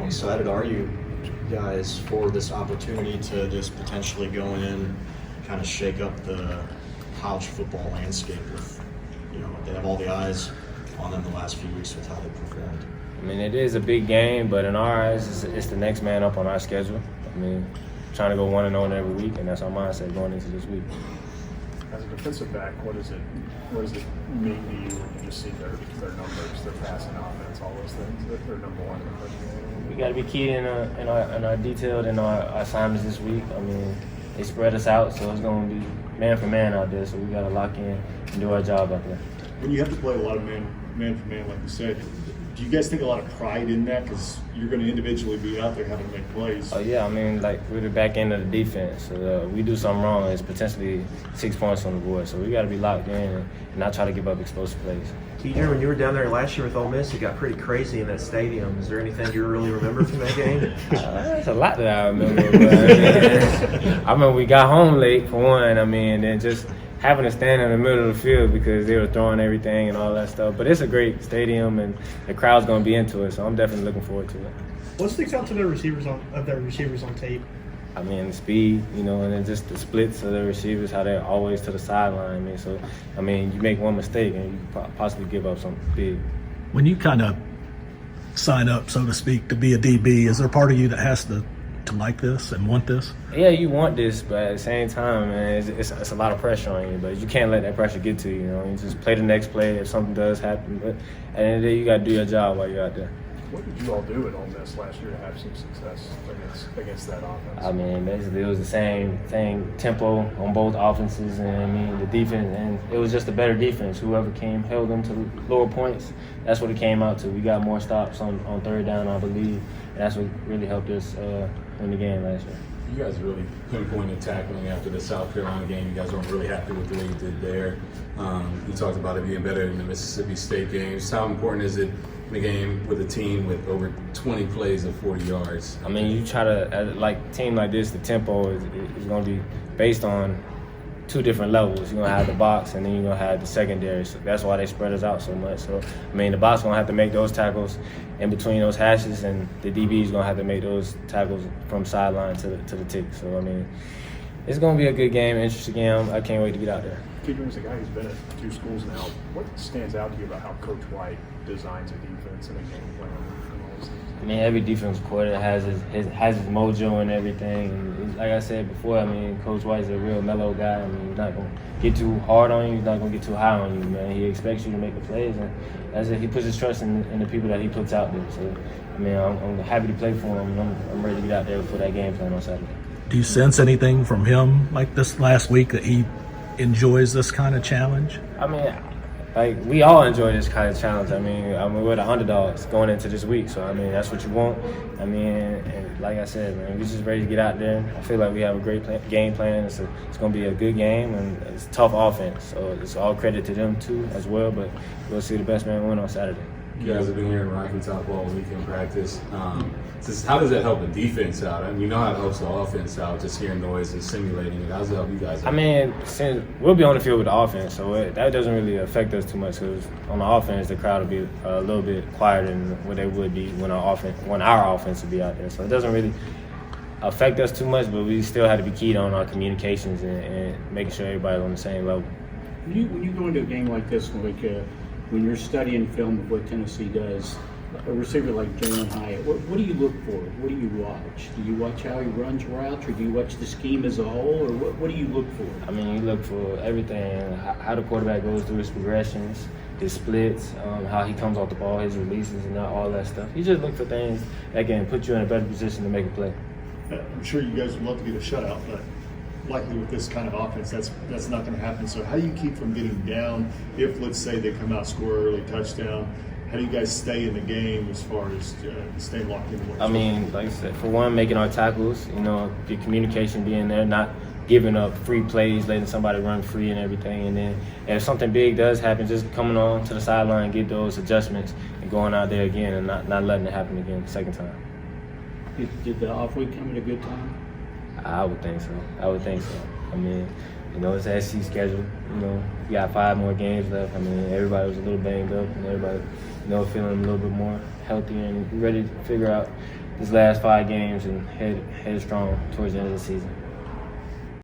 excited are you guys for this opportunity to just potentially go in, kind of shake up the college football landscape with, they have all the eyes on them the last few weeks with how they performed? I mean, it is a big game, but in our eyes, it's the next man up on our schedule. I mean, trying to go 1-0 every week, and that's our mindset going into this week. As a defensive back, what does it mean to you when you just see their numbers, their passing offense, all those things? That they're number one in the country. We got to be key in our detailed in our assignments this week. I mean, they spread us out, so it's going to be man for man out there. So we got to lock in and do our job out there. When you have to play a lot of man for man, like you said, do you guys take a lot of pride in that? Because you're going to individually be out there having to make plays. Oh, yeah. I mean, like, we're the back end of the defense. So we do something wrong, it's potentially 6 points on the board. So we got to be locked in and not try to give up explosive plays. Keidron, when you were down there last year with Ole Miss, it got pretty crazy in that stadium. Is there anything you really remember from that game? There's a lot that I remember. But, I remember we got home late, for one. I mean, then just having to stand in the middle of the field because they were throwing everything and all that stuff. But it's a great stadium, and the crowd's going to be into it, so I'm definitely looking forward to it. What sticks out to their receivers on tape? I mean, the speed, and then just the splits of the receivers, how they're always to the sideline. You make one mistake and you could possibly give up something big. When you kind of sign up, so to speak, to be a DB, is there part of you that has to like this and want this? Yeah, you want this, but at the same time, man, it's a lot of pressure on you. But you can't let that pressure get to you. You just play the next play if something does happen. But at the end of the day, you got to do your job while you're out there. What did you all do at Ole Miss last year to have some success against that offense? I mean, basically it was the same tempo on both offenses, and the defense, and it was just a better defense. Whoever held them to lower points. That's what it came out to. We got more stops on third down, I believe, and that's what really helped us win the game last year. You guys really pinpointed tackling after the South Carolina game. You guys weren't really happy with the way you did there. You talked about it being better in the Mississippi State games. How important is it in a game with a team with over 20 plays of 40 yards? I mean, you try to, like a team like this, the tempo is going to be based on two different levels. You're going to have the box, and then you're going to have the secondary. So that's why they spread us out so much. So, I mean, the box going to have to make those tackles in between those hashes, and the DB is going to have to make those tackles from sideline to the tick. So, I mean, it's going to be a good game, interesting game. I can't wait to get out there. Keidron's a guy who's been at 2 schools now. What stands out to you about how Coach White designs a defense and a game plan and all those things? I mean, every defensive coordinator has his mojo and everything. And like I said before, I mean, Coach White's a real mellow guy. I mean, he's not going to get too hard on you. He's not going to get too high on you, man. He expects you to make the plays, and that's it. He puts his trust in the people that he puts out there. So, I mean, I'm happy to play for him, and I'm ready to get out there for that game plan on Saturday. Do you sense anything from him like this last week that he enjoys this kind of challenge? I mean, like, we all enjoy this kind of challenge. I mean, we're the underdogs going into this week, so I mean, that's what you want. I mean, and like I said, man, we're just ready to get out there. I feel like we have a great game plan. It's going to be a good game, and it's a tough offense. So it's all credit to them too as well. But we'll see the best man win on Saturday. You guys have been hearing Rocky talk all week in practice. How does that help the defense out? I mean, you know how it helps the offense out, just hearing noise and simulating it. How does it help you guys out? I mean, since we'll be on the field with the offense, so that doesn't really affect us too much, because on the offense, the crowd will be a little bit quieter than what they would be when our offense would be out there. So it doesn't really affect us too much, but we still have to be keyed on our communications and making sure everybody's on the same level. When you go into a game like this, when you're studying film of what Tennessee does, a receiver like Jalen Hyatt, what do you look for? What do you watch? Do you watch how he runs routes, or do you watch the scheme as a whole, or what do you look for? I mean, you look for everything, how the quarterback goes through his progressions, his splits, how he comes off the ball, his releases, and all that stuff. You just look for things that can put you in a better position to make a play. I'm sure you guys would love to get a shutout, but likely with this kind of offense, that's not going to happen. So how do you keep from getting down if, let's say, they come out, score early touchdown? How do you guys stay in the game as far as staying locked in? I mean, like I said, for one, making our tackles, your communication being there, not giving up free plays, letting somebody run free and everything. And then if something big does happen, just coming on to the sideline, get those adjustments, and going out there again and not letting it happen again the second time. Did the off week come at a good time? I would think so. I mean, it's an SC schedule. We got 5 more games left. I mean, everybody was a little banged up, and everybody, feeling a little bit more healthier and ready to figure out this last 5 games and head strong towards the end of the season.